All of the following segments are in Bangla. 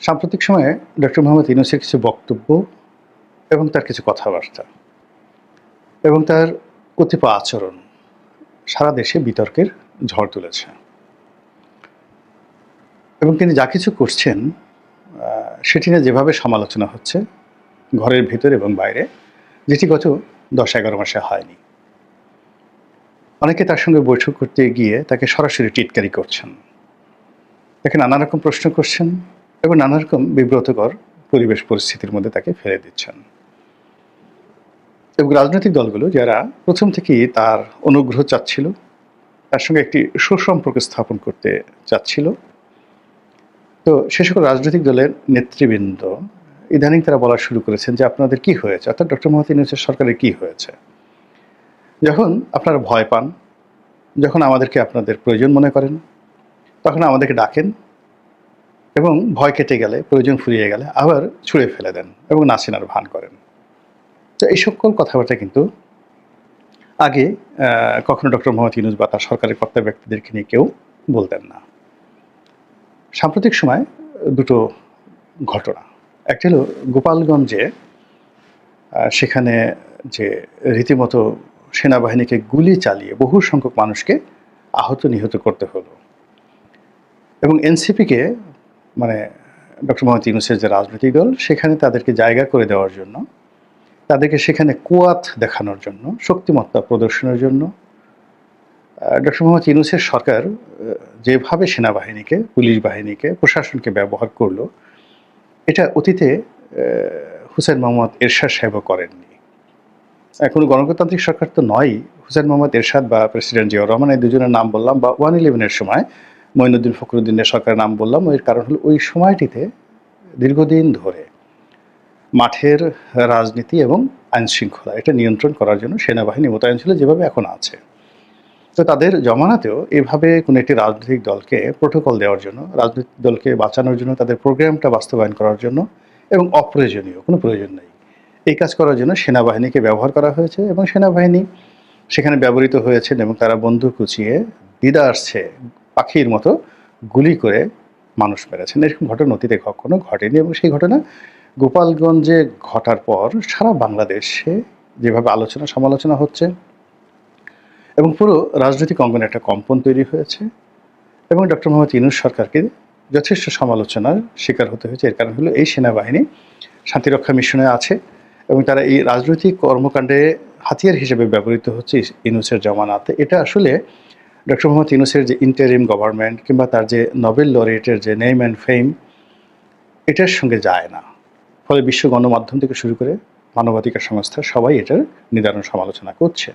সাম্প্রতিক সময়ে ডক্টর মোহাম্মদ ইউনূসের কিছু বক্তব্য এবং তার কিছু কথাবার্তা এবং তার কতিপয় আচরণ সারা দেশে বিতর্কের ঝড় তুলেছে। এবং তিনি যা কিছু করছেন সেটি নিয়ে যেভাবে সমালোচনা হচ্ছে ঘরের ভেতর এবং বাইরে, যেটি গত ১০-১১ মাসে হয়নি। অনেকে তার সঙ্গে বৈঠক করতে গিয়ে তাকে সরাসরি টিটকারি করছেন, তাকে নানা রকম প্রশ্ন করছেন এবং নানা রকম বিব্রতকর পরিবেশ পরিস্থিতির মধ্যে তাকে ফেলে দিচ্ছেন। এবং রাজনৈতিক দলগুলো যারা প্রথম থেকেই তার অনুগ্রহ চাচ্ছিল, তার সঙ্গে একটি সুসম্পর্ক স্থাপন করতে চাচ্ছিল, তো সে সকল রাজনৈতিক দলের নেতৃবৃন্দ ইদানিং তারা বলা শুরু করেছেন যে আপনাদের কি হয়েছে, অর্থাৎ ডক্টর মোহাম্মদ ইউনূসের সরকারের কি হয়েছে। যখন আপনারা ভয় পান, যখন আমাদেরকে আপনাদের প্রয়োজন মনে করেন, তখন আমাদেরকে ডাকেন এবং ভয় কেটে গেলে, প্রয়োজন ফুরিয়ে গেলে আবার ছুঁড়ে ফেলে দেন এবং নাসিনার ভান করেন। তো এই সকল কথাবার্তা কিন্তু আগে কখনো ডক্টর মোহাম্মদ ইউনূস বা তার সরকারের কর্তা ব্যক্তিদেরকে নিয়ে কেউ বলতেন না। সাম্প্রতিক সময় দুটো ঘটনা, একটা হলো গোপালগঞ্জে সেখানে যে রীতিমতো সেনাবাহিনীকে গুলি চালিয়ে বহু সংখ্যক মানুষকে আহত নিহত করতে হলো, এবং এনসিপিকে মানে ডক্টর মোহাম্মদ ইউনূসের যে রাজনৈতিক দল সেখানে তাদেরকে জায়গা করে দেওয়ার জন্য, তাদেরকে সেখানে কুয়াত দেখানোর জন্য, শক্তিমত্তা প্রদর্শনের জন্য ডক্টর মোহাম্মদ ইউনূসের সরকার যেভাবে সেনাবাহিনীকে, পুলিশ বাহিনীকে, প্রশাসনকে ব্যবহার করলো, এটা অতীতে হুসেইন মোহাম্মদ এরশাদ সাহেবও করেননি। কোনো গণতান্ত্রিক সরকার তো নয়। হুসেইন মোহাম্মদ এরশাদ বা প্রেসিডেন্ট জিয়াউর রহমান, এই দুজনের নাম বললাম, বা 111-এর সময় মঈনুদ্দিন ফখরুদ্দিনের সরকারের নাম বললাম। এর কারণ হলো ওই সময়টিতে দীর্ঘদিন ধরে মাঠের রাজনীতি এবং আইনশৃঙ্খলা এটা নিয়ন্ত্রণ করার জন্য সেনাবাহিনী মোতায়েন ছিল, যেভাবে এখন আছে। তো তাদের জমানাতেও এভাবে কোনো একটি রাজনৈতিক দলকে প্রোটোকল দেওয়ার জন্য, রাজনৈতিক দলকে বাঁচানোর জন্য, তাদের প্রোগ্রামটা বাস্তবায়ন করার জন্য, এবং অপ্রয়োজনীয় কোনো প্রয়োজন নেই এই কাজ করার জন্য সেনাবাহিনীকে ব্যবহার করা হয়েছে, এবং সেনাবাহিনী সেখানে ব্যবহৃত হয়েছেন এবং তারা বন্দুক কুচিয়ে দিদারছে পাখির মতো গুলি করে মানুষ মেরেছেন। এরকম ঘটনা অতীতে কখনো ঘটেনি, এবং সেই ঘটনা গোপালগঞ্জে ঘটার পর সারা বাংলাদেশে যেভাবে আলোচনা সমালোচনা হচ্ছে এবং পুরো রাজনৈতিক অঙ্গনে একটা কম্পন তৈরি হয়েছে, এবং ডক্টর মোহাম্মদ ইউনূস সরকারকে যথেষ্ট সমালোচনার শিকার হতে হয়েছে। এর কারণ হলো এই সেনাবাহিনী শান্তিরক্ষা মিশনে আছে এবং তারা এই রাজনৈতিক কর্মকাণ্ডে হাতিয়ার হিসেবে ব্যবহৃত হচ্ছে ইউনূসের জমানাতে। এটা আসলে ডক্টর মোহাম্মদ ইউনূসের যে ইন্টারিম গভর্নমেন্ট কিংবা তার যে নোবেল লরিয়েটের যে নেম অ্যান্ড ফেম, এটার সঙ্গে যায় না। ফলে বিশ্ব গণমাধ্যম থেকে শুরু করে মানবাধিকার সংস্থা সবাই এটার নিদারুণ সমালোচনা করছে,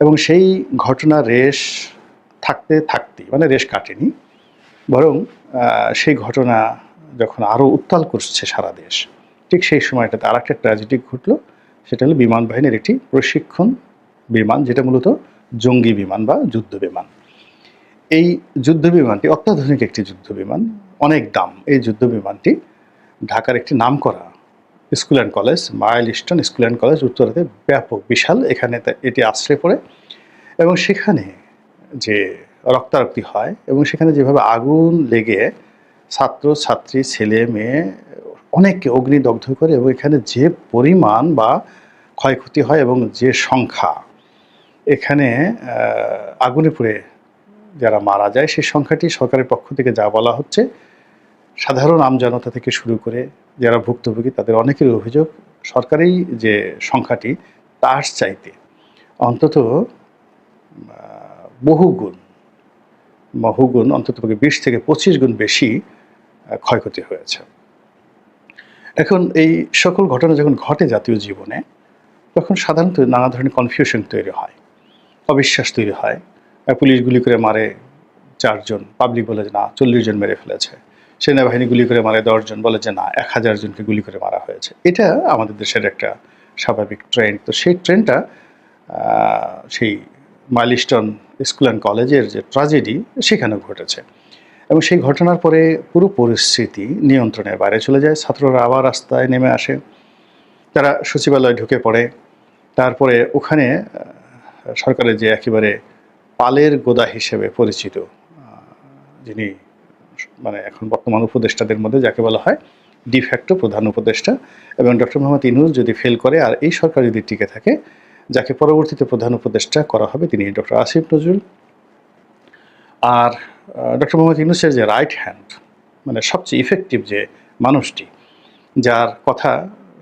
এবং সেই ঘটনা রেশ থাকতেই মানে রেশ কাটেনি, বরং সেই ঘটনা যখন আরও উত্তাল করছে সারা দেশ, ঠিক সেই সময়টাতে আর একটা ট্র্যাজেডি ঘটলো। সেটা হলো বিমান বাহিনীর একটি প্রশিক্ষণ বিমান, যেটা মূলত জঙ্গি বিমান বা যুদ্ধ বিমান। এই যুদ্ধ বিমানটি অত্যাধুনিক একটি যুদ্ধ বিমান, অনেক দাম। এই যুদ্ধ বিমানটি ঢাকার একটি নামকরা school and college, Milestone school and college উত্তরাতে ব্যাপক বিশাল, এখানে এটি আশ্রয় পড়ে, এবং সেখানে যে রক্তারক্তি হয় এবং সেখানে যেভাবে আগুন লেগে ছাত্র ছাত্রী, ছেলে মেয়ে অনেককে অগ্নিদগ্ধ করে, এবং এখানে যে পরিমাণ বা ক্ষয়ক্ষতি হয় এবং যে সংখ্যা এখানে আগুনে পুড়ে যারা মারা যায়, সেই সংখ্যাটি সরকারের পক্ষ থেকে যা বলা হচ্ছে, সাধারণ আমজনতা থেকে শুরু করে যারা ভুক্তভোগী তাদের অনেকের অভিযোগ সরকারি যে সংখ্যাটি তার চাইতে অন্তত বহুগুণ অন্তত 20 থেকে 25 গুণ বেশি ক্ষয়ক্ষতি হয়েছে। এখন এই সকল ঘটনা যখন ঘটে জাতীয় জীবনে, তখন সাধারণত নানা ধরনের কনফিউশন তৈরি হয়, অবিশ্বাস তৈরি হয়। পুলিশ গুলি করে মারে 4 জন, পাবলিক বলে যে না 40 জন মেরে ফেলেছে। সেনাবাহিনী গুলি করে মারে 10 জন, বলে যে না 1000 জনকে গুলি করে মারা হয়েছে। এটা আমাদের দেশের একটা স্বাভাবিক ট্রেন্ড। তো সেই ট্রেন্ডটা সেই মাইলস্টোন স্কুল অ্যান্ড কলেজের যে ট্র্যাজেডি সেখানেও ঘটেছে, এবং সেই ঘটনার পরে পুরো পরিস্থিতি নিয়ন্ত্রণের বাইরে চলে যায়। ছাত্ররা আবার রাস্তায় নেমে আসে, তারা সচিবালয়ে ঢুকে পড়ে। তারপরে ওখানে সরকারের যে একেবারে পালের গোদা হিসেবে পরিচিত যিনি মানে এখন বর্তমান উপদেষ্টাদের মধ্যে যাকে বলা হয় ডিফ্যাক্টো প্রধান উপদেষ্টা, এবং ডক্টর মোহাম্মদ ইউনূস যদি ফেল করে আর এই সরকার যদি টিকে থাকে, যাকে পরবর্তীতে প্রধান উপদেষ্টা করা হবে তিনি ডক্টর আসিফ নজরুল। আর ডক্টর মোহাম্মদ ইউনূসের যে রাইট হ্যান্ড, মানে সবচেয়ে ইফেক্টিভ যে মানুষটি, যার কথা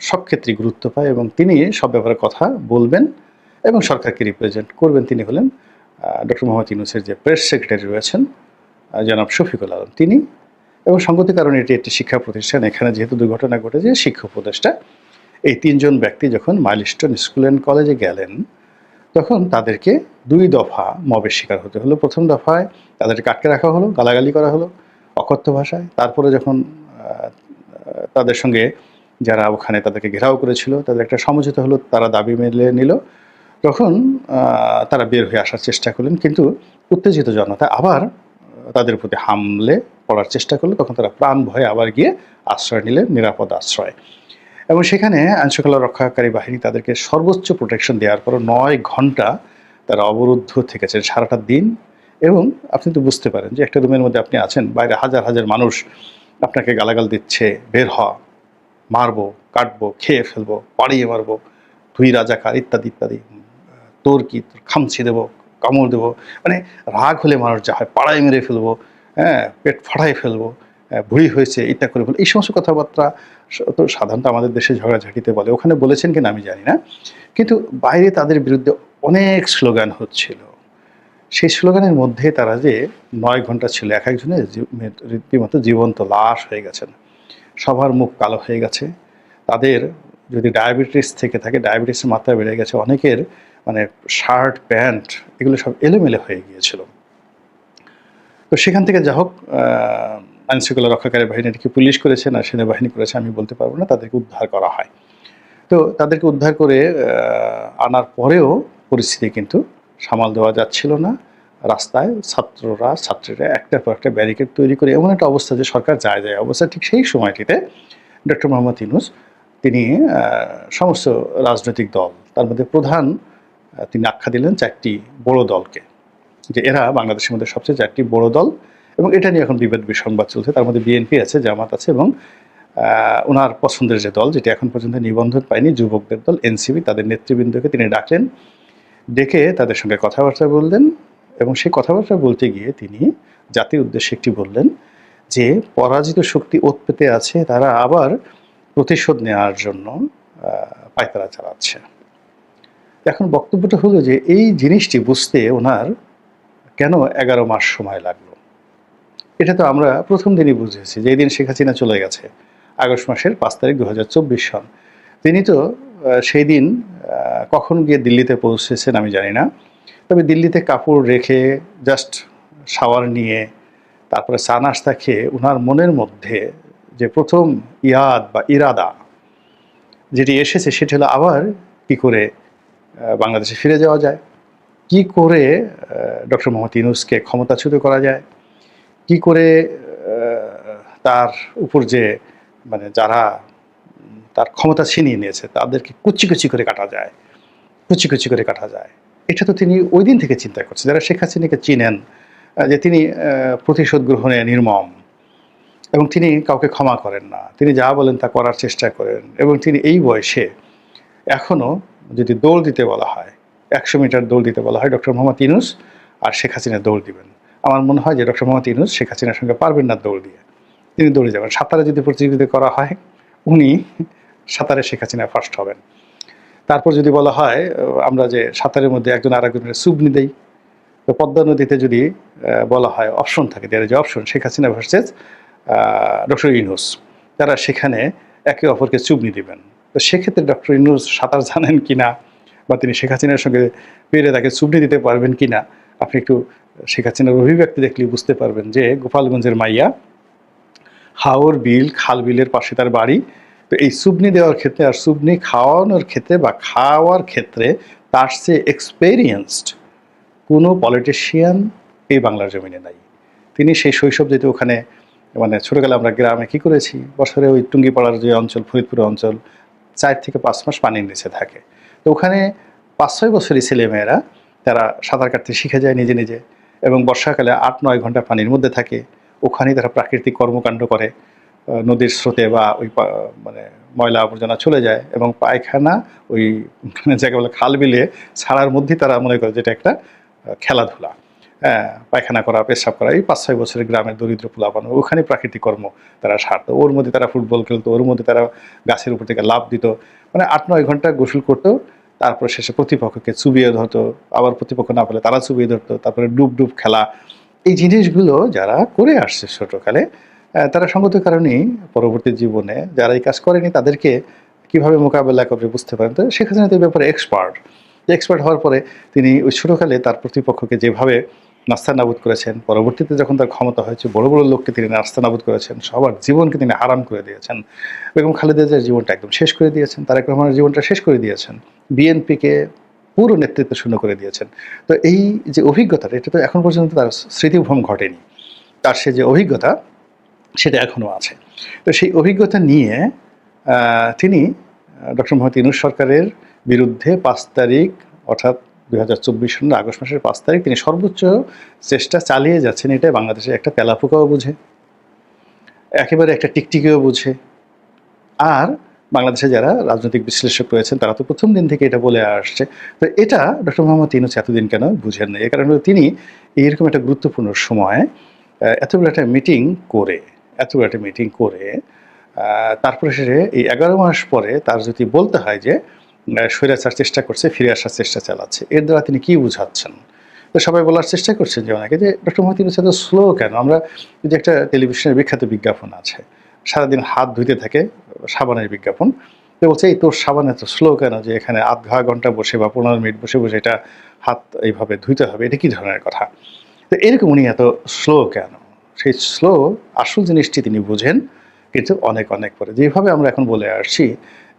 সব ক্ষেত্রেই গুরুত্ব পায় এবং তিনি সব ব্যাপারে কথা বলবেন এবং সরকারকে রিপ্রেজেন্ট করবেন, তিনি হলেন ডক্টর মোহাম্মদ ইউনূসের যে প্রেস সেক্রেটারি রয়েছেন জনাব শফিকুল আলম, তিনি। এবং সঙ্গতির কারণে এটি একটি শিক্ষা প্রতিষ্ঠান, এখানে যেহেতু দুর্ঘটনা ঘটেছে, শিক্ষা উপদেষ্টা এই তিনজন ব্যক্তি যখন মাইলস্টোন স্কুল অ্যান্ড কলেজে গেলেন তখন তাদেরকে 2 দফা মবের শিকার হতে হলো। প্রথম দফায় তাদেরকে আটকে রাখা হলো, গালাগালি করা হলো অকথ্য ভাষায়। তারপরে যখন তাদের সঙ্গে যারা ওখানে তাদেরকে ঘেরাও করেছিল তাদের একটা সমঝোতা হলো, তারা দাবি মেনে নিল, তখন তারা বের হয়ে আসার চেষ্টা করলেন, কিন্তু উত্তেজিত জনতা আবার তাদের প্রতি হামলে পড়ার চেষ্টা করলো। তখন তারা প্রাণ ভয়ে আবার গিয়ে আশ্রয় নিলেন, নিরাপদ আশ্রয়। এবং সেখানে আইনশৃঙ্খলা রক্ষাকারী বাহিনী তাদেরকে সর্বোচ্চ প্রোটেকশন দেওয়ার পর 9 ঘন্টা তারা অবরুদ্ধ থেকেছেন, সারাটা দিন। এবং আপনি তো বুঝতে পারেন যে একটা রুমের মধ্যে আপনি আছেন, বাইরে হাজার হাজার মানুষ আপনাকে গালাগাল দিচ্ছে, বের হ, মারবো, কাটবো, খেয়ে ফেলবো, পাড়িয়ে মারবো, তুই রাজাকার, ইত্যাদি ইত্যাদি, তোর কি, তোর খামছি দেবো, কামড় দেবো, মানে রাগ হলে মানুষ যা হয় পাড়ায় মেরে ফেলবো, হ্যাঁ, পেট ফাটাই ফেলবো, বুড়ি হয়েছে ইত্যা করে ফেলবো, এই সমস্ত কথাবার্তা তো সাধারণত আমাদের দেশে ঝগড়াঝাঁটিতে বলে, ওখানে বলেছেন কিনা আমি জানি না, কিন্তু বাইরে তাদের বিরুদ্ধে অনেক স্লোগান হচ্ছিল। সেই স্লোগানের মধ্যে তারা যে 9 ঘন্টা ছিল, এক একজনের রীতিমতো জীবন্ত লাশ হয়ে গেছেন, সবার মুখ কালো হয়ে গেছে, তাদের যদি ডায়াবেটিস থেকে থাকে ডায়াবেটিসের মাত্রা বেড়ে গেছে, অনেকের মানে শার্ট প্যান্ট এগুলো সব এলোমেলো হয়ে গিয়েছিল। তো সেখান থেকে যা হোক আইনশৃঙ্খলা রক্ষাকারী বাহিনীকে পুলিশ করেছে না সেনাবাহিনী করেছে আমি বলতে পারবো না, তাদেরকে উদ্ধার করা হয়। তো তাদেরকে উদ্ধার করে আনার পরেও পরিস্থিতি কিন্তু সামাল দেওয়া যাচ্ছিল না। রাস্তায় ছাত্রীরা একটার পর একটা ব্যারিকেড তৈরি করে এমন একটা অবস্থা যে সরকার যায় অবস্থা। ঠিক সেই সময়টিতে ডক্টর মোহাম্মদ ইউনূস তিনি সমস্ত রাজনৈতিক দল, তার মধ্যে প্রধান তিনি আখ্যা দিলেন 4টি বড় দলকে, যে এরা বাংলাদেশের মধ্যে সবচেয়ে 4টি বড় দল, এবং এটা নিয়ে এখন বিবাদ বিসংবাদ চলছে। তার মধ্যে বিএনপি আছে, জামাত আছে, এবং ওনার পছন্দের যে দল যেটি এখন পর্যন্ত নিবন্ধন পায়নি, যুবকদের দল এনসিপি, তাদের নেতৃবৃন্দকে তিনি ডাকলেন, ডেকে তাদের সঙ্গে কথাবার্তা বললেন। এবং সেই কথাবার্তা বলতে গিয়ে তিনি জাতির উদ্দেশ্যে একটি বললেন যে পরাজিত শক্তি ওত পেতে আছে, তারা আবার প্রতিশোধ নেওয়ার জন্য পায়তারা চালাচ্ছে। এখন বক্তব্যটা হলো যে এই জিনিসটি বুঝতে ওনার কেন 11 মাস সময় লাগলো। এটা তো আমরা প্রথম দিনই বুঝেছি, যে দিন শেখ হাসিনা চলে গেছে, আগস্ট মাসের 5 তারিখ 2024 সন। তিনি তো সেই দিন কখন গিয়ে দিল্লিতে পৌঁছেছেন আমি জানি না, তবে দিল্লিতে কাপড় রেখে জাস্ট শাওয়ার নিয়ে তারপরে চা নাস্তা খেয়ে ওনার মনের মধ্যে যে প্রথম ইয়াদ বা ইরাদা যেটি এসেছে সেটি হলো আবার কী করে বাংলাদেশে ফিরে যাওয়া যায়, কি করে ডক্টর মোহাম্মদ ইউনূসকে ক্ষমতাচ্যুত করা যায়, কি করে তার উপর যে মানে যারা তার ক্ষমতা ছিনিয়ে নিয়েছে তাদেরকে কুচি কুচি করে কাটা যায়, কুচি কুচি করে কাটা যায়। এটা তো তিনি ওই দিন থেকে চিন্তা করছেন। যারা শেখ হাসিনাকে চিনেন যে তিনি প্রতিশোধ গ্রহণে নির্মম, এবং তিনি কাউকে ক্ষমা করেন না, তিনি যা বলেন তা করার চেষ্টা করেন। এবং তিনি এই বয়সে এখনও যদি দৌড় দিতে বলা হয়, 100 মিটার দৌড় দিতে বলা হয়, ডক্টর মোহাম্মদ ইউনূস আর শেখ হাসিনা দৌড় দিবেন। আমার মনে হয় যে ডক্টর মোহাম্মদ ইউনূস শেখ হাসিনার সঙ্গে পারবেন না দৌড় দিয়ে, তিনি দৌড়ে যাবেন। সাঁতারে যদি প্রতিযোগিতা করা হয় উনি সাঁতারে শেখ হাসিনা ফার্স্ট হবেন। তারপর যদি বলা হয় আমরা যে সাঁতারের মধ্যে একজন আরেকজনের সুবনি দেই, তো পদ্মা নদীতে যদি বলা হয় অপশন থাকে, দেয়ার যে option Sheikh Hasina versus doctor Yunus, তারা সেখানে একে অপরকে চুবনি দিবেন। তো সেক্ষেত্রে ডক্টর ইউনূস সাঁতার জানেন কিনা বা তিনি শেখ হাসিনার সঙ্গে পেরে তাকে চুবনি দিতে পারবেন কিনা, আপনি একটু শেখ হাসিনার অভিব্যক্তি দেখলেই বুঝতে পারবেন যে গোপালগঞ্জের মাইয়া, হাওর বিল খাল বিলের পাশে তার বাড়ি। তো এই সুবনি দেওয়ার ক্ষেত্রে আর সুবনি খাওয়ানোর ক্ষেত্রে বা খাওয়ার ক্ষেত্রে তার চেয়ে এক্সপেরিয়েন্সড কোনো পলিটিশিয়ান এই বাংলার জমিনে নাই। তিনি সেই শৈশব যেহেতু ওখানে মানে ছোটোবেলা আমরা গ্রামে কী করেছি, বছরে ওই টুঙ্গিপাড়ার যে অঞ্চল, ফরিদপুর অঞ্চল 4 থেকে 5 মাস পানির নিচে থাকে। তো ওখানে 5-6 বছরই ছেলেমেয়েরা তারা সাঁতার কাটতে শিখে যায় নিজে নিজে, এবং বর্ষাকালে 8-9 ঘন্টা পানির মধ্যে থাকে। ওখানেই তারা প্রাকৃতিক কর্মকাণ্ড করে, নদীর স্রোতে বা ওই মানে ময়লা আবর্জনা চলে যায় এবং পায়খানা ওই যাকে বলে খাল বিলে ছাড়ার মধ্যেই তারা মনে করে যেটা একটা খেলাধুলা। হ্যাঁ, পায়খানা করা, পেশাব করা, এই 5-6 বছরের গ্রামের দরিদ্র পোলাপান ওখানে প্রাকৃতিক কর্ম তারা সারতো। ওর মধ্যে তারা ফুটবল খেলতো, ওর মধ্যে তারা গাছের উপর থেকে লাফ দিত, মানে 8-9 ঘন্টা গোসল করতো। তারপর শেষে প্রতিপক্ষকে চুবিয়ে ধরতো, আবার প্রতিপক্ষ না পেলে তারা চুবিয়ে ধরতো, তারপরে ডুব ডুব খেলা। এই জিনিসগুলো যারা করে আসছে ছোটকালে, তারা সঙ্গত কারণেই পরবর্তী জীবনে যারা এই কাজ করেনি তাদেরকে কিভাবে মোকাবেলা করবে বুঝতে পারেন। তো শেখ হাসিনা তো এই ব্যাপারে এক্সপার্ট হওয়ার পরে তিনি ওই ছোটকালে তার প্রতিপক্ষকে যেভাবে নাস্তানাবুদ করেছেন, পরবর্তীতে যখন তার ক্ষমতা হয়েছে বড় বড় লোককে তিনি নাস্তানাবুদ করেছেন, সবার জীবনকে তিনি হারাম করে দিয়েছেন। বেগম খালেদা জিয়ার জীবনটা একদম শেষ করে দিয়েছেন, তারেক রহমানের জীবনটা শেষ করে দিয়েছেন, বিএনপিকে পুরো নেতৃত্ব শূন্য করে দিয়েছেন। তো এই যে অভিজ্ঞতাটা, এটা তো এখন পর্যন্ত তার স্মৃতিভ্রম ঘটেনি। তার সে যে অভিজ্ঞতা সেটা এখনও আছে। তো সেই অভিজ্ঞতা নিয়ে তিনি ডক্টর মোহাম্মদ ইউনূস সরকারের বিরুদ্ধে 5 তারিখ অর্থাৎ 2024 সালের আগস্ট মাসের 5 তারিখ তিনি সর্বোচ্চ চেষ্টা চালিয়ে যাচ্ছেন। এটা বাংলাদেশের একটা তেলাপোকাও বুঝে, একেবারে একটা টিকটিকিও বুঝে। আর বাংলাদেশে যারা রাজনৈতিক বিশ্লেষক রয়েছেন তারা তো প্রথম দিন থেকে এটা বলে আসছে। তো এটা ডক্টর মোহাম্মদ ইউনূস এতদিন কেন বুঝেন না? এ কারণে তিনি এইরকম একটা গুরুত্বপূর্ণ সময় এত বড় একটা মিটিং করে তারপরে সে এই 11 মাস পরে তার যদি বলতে হয় যে স্বৈরাচার চেষ্টা করছে, ফিরে আসার চেষ্টা চালাচ্ছে, এর দ্বারা তিনি কি বুঝাচ্ছেন? তো সবাই বলার চেষ্টা করছেন যে অনেকে যে ডক্টর মোহাম্মদ ইউনূস এত স্লো কেন? আমরা যদি একটা টেলিভিশনের বিখ্যাত বিজ্ঞাপন আছে, সারাদিন হাত ধুইতে থাকে, সাবানের বিজ্ঞাপন, তো বলছে এই তোর সাবান এত স্লো কেন যে এখানে আধা ঘন্টা বসে বা 15 মিনিট বসে বসে এটা হাত এইভাবে ধুইতে হবে, এটা কী ধরনের কথা? তো এরকম উনি এত স্লো কেন? সেই স্লো আসল জিনিসটি তিনি বুঝেন, কিন্তু অনেক পরে। যেভাবে আমরা এখন বলে আসছি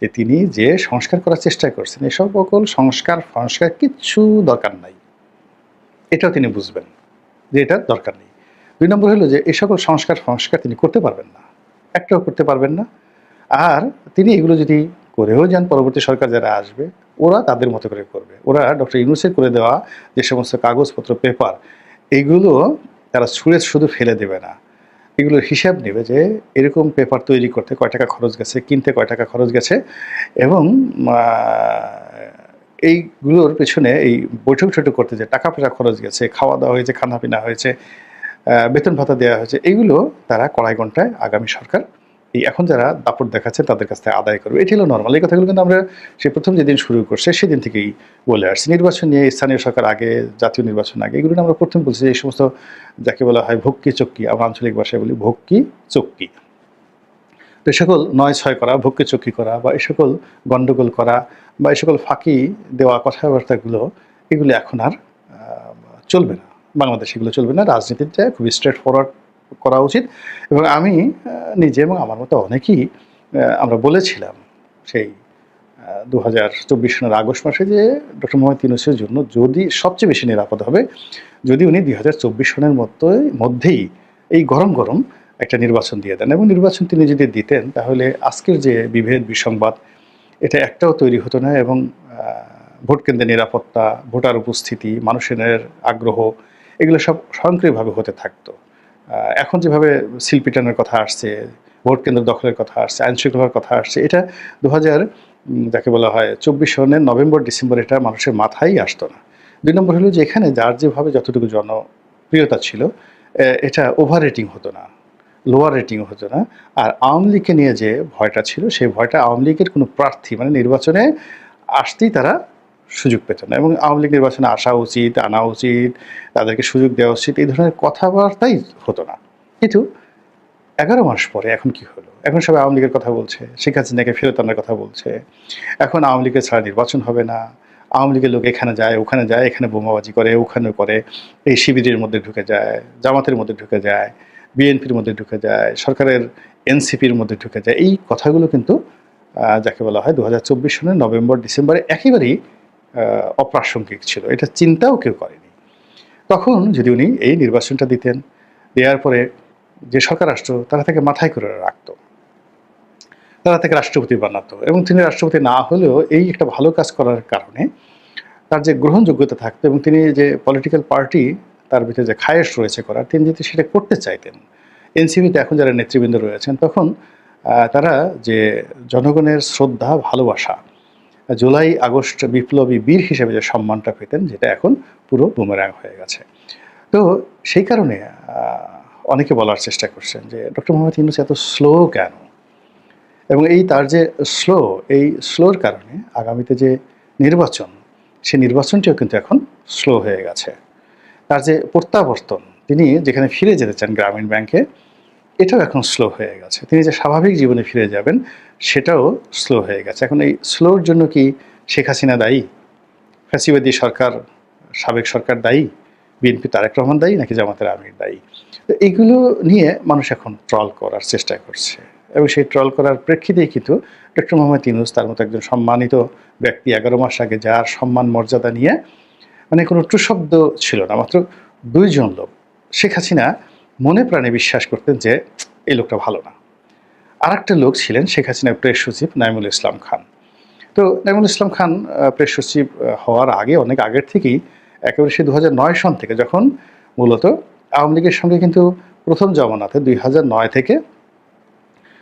যে তিনি যে সংস্কার করার চেষ্টা করছেন, এসব সকল সংস্কার কিচ্ছু দরকার নাই, এটাও তিনি বুঝবেন যে এটার দরকার নেই। 2 নম্বর হলো যে এই সকল সংস্কার তিনি করতে পারবেন না, একটাও করতে পারবেন না। আর তিনি এগুলো যদি করেও যান, পরবর্তী সরকার যারা আসবে ওরা তাদের মতো করে করবে। ওরা ডক্টর ইউনূসের করে দেওয়া যে সমস্ত কাগজপত্র, পেপার, এইগুলো তারা ছুঁড়ে শুধু ফেলে দেবে না, এগুলোর হিসাব নেবে যে এরকম পেপার তৈরি করতে কয় টাকা খরচ গেছে, কিনতে কয় টাকা খরচ গেছে, এবং এইগুলোর পেছনে এই বৈঠক ঠৈঠক করতে যে টাকা পয়সা খরচ গেছে, খাওয়া দাওয়া হয়েছে, খানাপিনা হয়েছে, বেতন ভাতা দেওয়া হয়েছে, এগুলো তারা কড়াই ঘন্টায় আগামী সরকার এই এখন যারা দাপট দেখাচ্ছে তাদের কাছ থেকে আদায় করবে। এটি হলো নর্মাল। এই কথাগুলো কিন্তু আমরা সেই প্রথম যেদিন শুরু করছে সেদিন থেকেই বলে আসছি। নির্বাচন নিয়ে, স্থানীয় সরকার আগে, জাতীয় নির্বাচন আগে, এগুলো আমরা প্রথম বলছি যে এই সমস্ত যাকে বলা হয় ভক্কি চক্কি, আমরা আঞ্চলিক ভাষায় বলি ভক্কি চক্কি, তো এই সকল 9-6 করা, ভক্কি চক্কি করা, বা এই সকল গণ্ডগোল করা, বা এই সকল ফাঁকি দেওয়া কথাবার্তাগুলো, এগুলো এখন আর চলবে না। বাংলাদেশে এগুলো চলবে না। রাজনীতিটা খুবই স্ট্রেট ফরওয়ার্ড করা উচিত। এবং আমি নিজে এবং আমার মতো অনেকেই আমরা বলেছিলাম সেই 2024 সালের আগস্ট মাসে যে ডক্টর মোহাম্মদ ইউনূসের জন্য যদি সবচেয়ে বেশি নিরাপদ হবে যদি উনি 2024 সনের মধ্যেই এই গরম একটা নির্বাচন দিয়ে দেন, এবং নির্বাচন তিনি যদি দিতেন তাহলে আজকের যে বিভেদ বিসংবাদ এটা একটাও তৈরি হতো না, এবং ভোট কেন্দ্রের নিরাপত্তা, ভোটার উপস্থিতি, মানুষের আগ্রহ, এগুলো সব স্বয়ংক্রিয়ভাবে হতে থাকতো। এখন যেভাবে সিলপিটানের কথা আসছে, ভোট কেন্দ্র দখলের কথা আসছে, আইনশৃঙ্খলার কথা আসছে, এটা 2000 যাকে বলা হয় 24 সনের নভেম্বর ডিসেম্বর এটা মানুষের মাথায় আসতো না। 2 নম্বর হলো যে এখানে যার যেভাবে যতটুকু জনপ্রিয়তা ছিল এটা ওভার রেটিং হতো না, লোয়ার রেটিংও হতো না। আর আওয়ামী লীগকে নিয়ে যে ভয়টা ছিল সেই ভয়টা আওয়ামী লীগের কোনো প্রার্থী মানে নির্বাচনে আসতেই তারা সুযোগ পেত না, এবং আওয়ামী লীগ নির্বাচনে আসা উচিত, আনা উচিত, তাদেরকে সুযোগ দেওয়া উচিত, এই ধরনের কথাবার্তাই হতো না। কিন্তু 11 মাস পরে এখন কি হলো? এখন সবাই আওয়ামী লীগের কথা বলছে, শেখ হাসিনাকে ফেরত আনার কথা বলছে, এখন আওয়ামী লীগের ছাড়া নির্বাচন হবে না, আওয়ামী লীগের লোক এখানে যায়, ওখানে যায়, এখানে বোমাবাজি করে, ওখানে করে, এই শিবিরের মধ্যে ঢুকে যায়, জামাতের মধ্যে ঢুকে যায়, বিএনপির মধ্যে ঢুকে যায়, সরকারের এনসিপির মধ্যে ঢুকে যায়। এই কথাগুলো কিন্তু যাকে বলা হয় 2024 সনের নভেম্বর ডিসেম্বরে একেবারেই অপ্রাসঙ্গিক ছিল, এটা চিন্তাও কেউ করেনি। তখন যদি উনি এই নির্বাচনটা দিতেন, দেওয়ার পরে যে সরকার আসতো তারা তাকে মাথায় করে রাখতো, তারা তাকে রাষ্ট্রপতি বানাতো, এবং তিনি রাষ্ট্রপতি না হলেও এই একটা ভালো কাজ করার কারণে তার যে গ্রহণযোগ্যতা থাকতো, এবং তিনি যে পলিটিক্যাল পার্টি তার ভিতরে যে খায়েশ রয়েছে করার, তিনি যদি সেটা করতে চাইতেন এনসিপিতে এখন যারা নেতৃবৃন্দ রয়েছেন, তখন তারা যে জনগণের শ্রদ্ধা, ভালোবাসা, জুলাই আগস্ট বিপ্লবী বীর হিসেবে যে সম্মানটা পেতেন, যেটা এখন পুরো বুমেরাং হয়ে গেছে। তো সেই কারণে অনেকে বলার চেষ্টা করছেন যে ডক্টর মোহাম্মদ ইউনূস এত স্লো কেন, এবং এই তার যে এই স্লোর কারণে আগামীতে যে নির্বাচন, সেই নির্বাচনটিও কিন্তু এখন স্লো হয়ে গেছে। তার যে প্রত্যাবর্তন, তিনি যেখানে ফিরে যেতে চান গ্রামীণ ব্যাংকে, এটাও এখন স্লো হয়ে গেছে। তিনি যে স্বাভাবিক জীবনে ফিরে যাবেন, সেটাও স্লো হয়ে গেছে। এখন এই স্লোর জন্য কি শেখ হাসিনা দায়ী, ফ্যাসিবাদী সরকার, সাবেক সরকার দায়ী, বিএনপি তারেক রহমান দায়ী, নাকি জামাতের আমির দায়ী? তো এইগুলো নিয়ে মানুষ এখন ট্রল করার চেষ্টা করছে, এবং সেই ট্রল করার প্রেক্ষিতেই কিন্তু ডক্টর মোহাম্মদ ইউনূস, তার মতো একজন সম্মানিত ব্যক্তি, 11 মাস আগে যার সম্মান মর্যাদা নিয়ে মানে কোনো টুশব্দ ছিল না, মাত্র 2 জন লোক, শেখ হাসিনা মনে প্রাণে বিশ্বাস করতেন যে এই লোকটা ভালো না। আর একটা লোক ছিলেন শেখ হাসিনার প্রেস সচিব নাইমুল ইসলাম খান। তো নাইমুল ইসলাম খান প্রেস সচিব হওয়ার আগে, অনেক আগের থেকেই, একেবারে সে 2009 সন থেকে, যখন মূলত আওয়ামী লীগের সঙ্গে কিন্তু প্রথম জমানাতে 2009 থেকে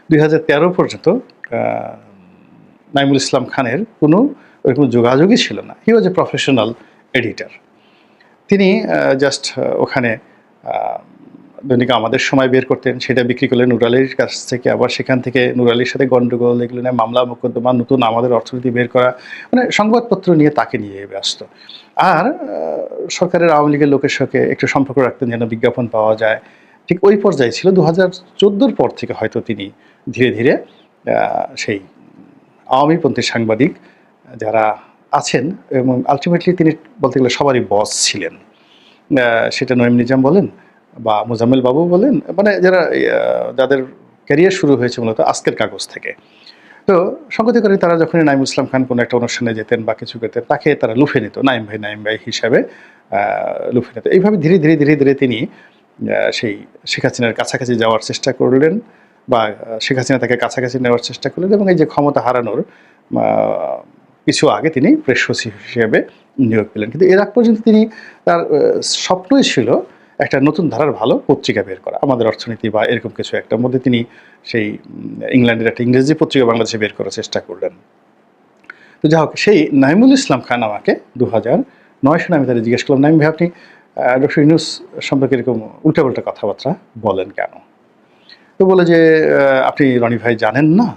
2013 পর্যন্ত নাইমুল ইসলাম খানের কোনো ওইরকম যোগাযোগই ছিল না। হি ওয়াজ এ প্রফেশনাল এডিটর। তিনি জাস্ট ওখানে দৈনিক আমাদের সময় বের করতেন, সেটা বিক্রি করলেন নুর আলীর কাছ থেকে, আবার সেখান থেকে নুর আলীর সাথে গণ্ডগোল, এগুলো নিয়ে মামলা মোকদ্দমা, নতুন আমাদের অর্থনীতি বের করা, মানে সংবাদপত্র নিয়ে তাকে নিয়ে ব্যস্ত। আর সরকারের আওয়ামী লীগের লোকের সঙ্গে একটু সম্পর্ক রাখতেন যেন বিজ্ঞাপন পাওয়া যায়। ঠিক ওই পর্যায়ে ছিল 2014 পর থেকে হয়তো তিনি ধীরে ধীরে সেই আওয়ামীপন্থী সাংবাদিক যারা আছেন, এবং আলটিমেটলি তিনি বলতে গেলে সবারই বস ছিলেন, সেটা নঈম নিজাম বলেন বা মোজাম্মেল বাবু বলেন, মানে যাদের ক্যারিয়ার শুরু হয়েছে মূলত আজকের কাগজ থেকে। তো সংগতি করে তারা যখনই নাইমুল ইসলাম খান কোনো একটা অনুষ্ঠানে যেতেন বা কিছু করতেন, তাকে তারা লুফে নিত, নাইম ভাই হিসাবে লুফে নিত। এইভাবে ধীরে ধীরে ধীরে ধীরে তিনি সেই শেখ হাসিনার কাছাকাছি যাওয়ার চেষ্টা করলেন, বা শেখ হাসিনা তাকে কাছাকাছি নেওয়ার চেষ্টা করলেন, এবং এই যে ক্ষমতা হারানোর কিছু আগে তিনি প্রেস সচিব হিসেবে নিয়োগ পেলেন। কিন্তু এর আগ পর্যন্ত তিনি, তার স্বপ্নই ছিল একটা নতুন ধারার ভালো পত্রিকা বের করা, আমাদের অর্থনীতি বা এরকম কিছু একটার মধ্যে। তিনি সেই ইংল্যান্ডের একটা ইংরেজি পত্রিকা বাংলাদেশে বের করার চেষ্টা করলেন। তো যাই হোক, সেই নাইমুল ইসলাম খান আমাকে 2009 সালে আমি তাদের জিজ্ঞেস করলাম, নাইম ভাই, আপনি ডক্টর ইউনূস সম্পর্কে এরকম উল্টাপাল্টা কথাবার্তা বলেন কেন? তো বলে যে আপনি রনি ভাই জানেন না,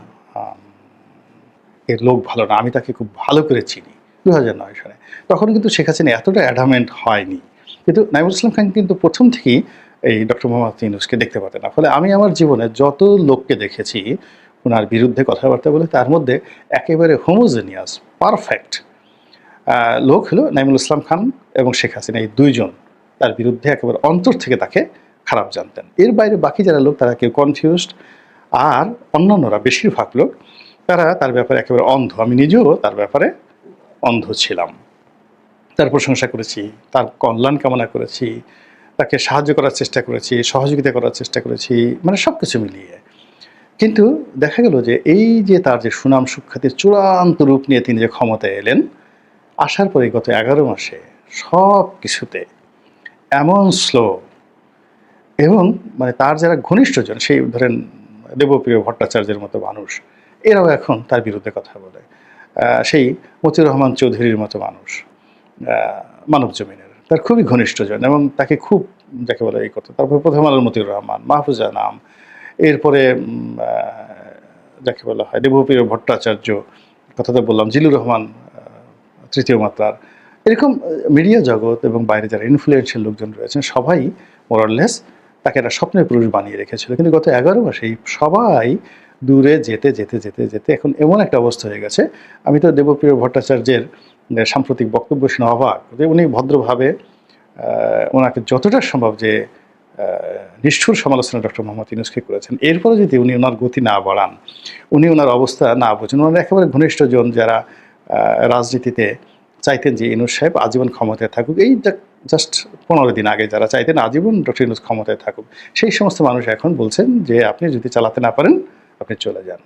এর লোক ভালো না, আমি তাকে খুব ভালো করে চিনি। 2009 সালে তখন কিন্তু শেখ হাসিনা এতটা অ্যাডামেন্ট হয়নি, কিন্তু নাইমুল ইসলাম খান কিন্তু প্রথম থেকেই এই ডক্টর মোহাম্মদ ইউনূসকে দেখতে পাতেন না। ফলে আমি আমার জীবনে যত লোককে দেখেছি ওনার বিরুদ্ধে কথাবার্তা বলে, তার মধ্যে একেবারে হোমোজেনিয়াস পারফেক্ট লোক হলো নাইমুল ইসলাম খান এবং শেখ হাসিনা, এই 2 জন তার বিরুদ্ধে একেবারে অন্তর থেকে তাকে খারাপ জানতেন। এর বাইরে বাকি যারা লোক, তারা কেউ কনফিউজড, আর অন্যান্যরা বেশিরভাগ লোক তারা তার ব্যাপারে একেবারে অন্ধ। আমি নিজেও তার ব্যাপারে অন্ধ ছিলাম। তার প্রশংসা করেছি, তার কল্যাণ কামনা করেছি, তাকে সাহায্য করার চেষ্টা করেছি, সহযোগিতা করার চেষ্টা করেছি, মানে সব কিছু মিলিয়ে। কিন্তু দেখা গেল যে এই যে তার যে সুনাম সুখ্যাতির চূড়ান্ত রূপ নিয়ে তিনি যে ক্ষমতায় এলেন, আসার পরে গত 11 মাসে সব কিছুতে এমন স্লো, এবং মানে তার যারা ঘনিষ্ঠজন, সেই ধরেন দেবপ্রিয় ভট্টাচার্যের মতো মানুষ, এরাও এখন তার বিরুদ্ধে কথা বলে। সেই মতিউর রহমান চৌধুরীর মতো মানুষ, মানব জমিনের তার খুবই ঘনিষ্ঠজন, এবং তাকে খুব যাকে বলে এই করতো। তারপরে প্রথম আলোর মতিউর রহমান, মাহফুজা নাম, এরপরে যাকে বলা হয় দেবপ্রিয় ভট্টাচার্য, কথা তো বললাম, জিলুর রহমান তৃতীয় মাত্রার, এরকম মিডিয়া জগৎ এবং বাইরে যারা ইনফ্লুয়েন্সিয়াল লোকজন রয়েছেন, সবাই মোরাললেস তাকে একটা স্বপ্নের পুরুষ বানিয়ে রেখেছিল। কিন্তু গত 11 মাসেই সবাই দূরে যেতে যেতে যেতে যেতে এখন এমন একটা অবস্থা হয়ে গেছে। আমি তো দেবপ্রিয় ভট্টাচার্যের সাম্প্রতিক বক্তব্য শুনে অবাক যে উনি ভদ্রভাবে ওনাকে যতটা সম্ভব যে নিষ্ঠুর সমালোচনা ডক্টর মোহাম্মদ ইউনূসকে করেছেন, এরপরে যদি উনি ওনার গতি না বাড়ান, উনি ওনার অবস্থা না বোঝেন, ওনার একেবারে ঘনিষ্ঠজন যারা রাজনীতিতে চাইতেন যে ইউনূস সাহেব আজীবন ক্ষমতায় থাকুক, এই জাস্ট 15 দিন আগে যারা চাইতেন আজীবন ডক্টর ইউনূস ক্ষমতায় থাকুক, সেই সমস্ত মানুষ এখন বলছেন যে আপনি যদি চালাতে না পারেন আপনি চলে যান।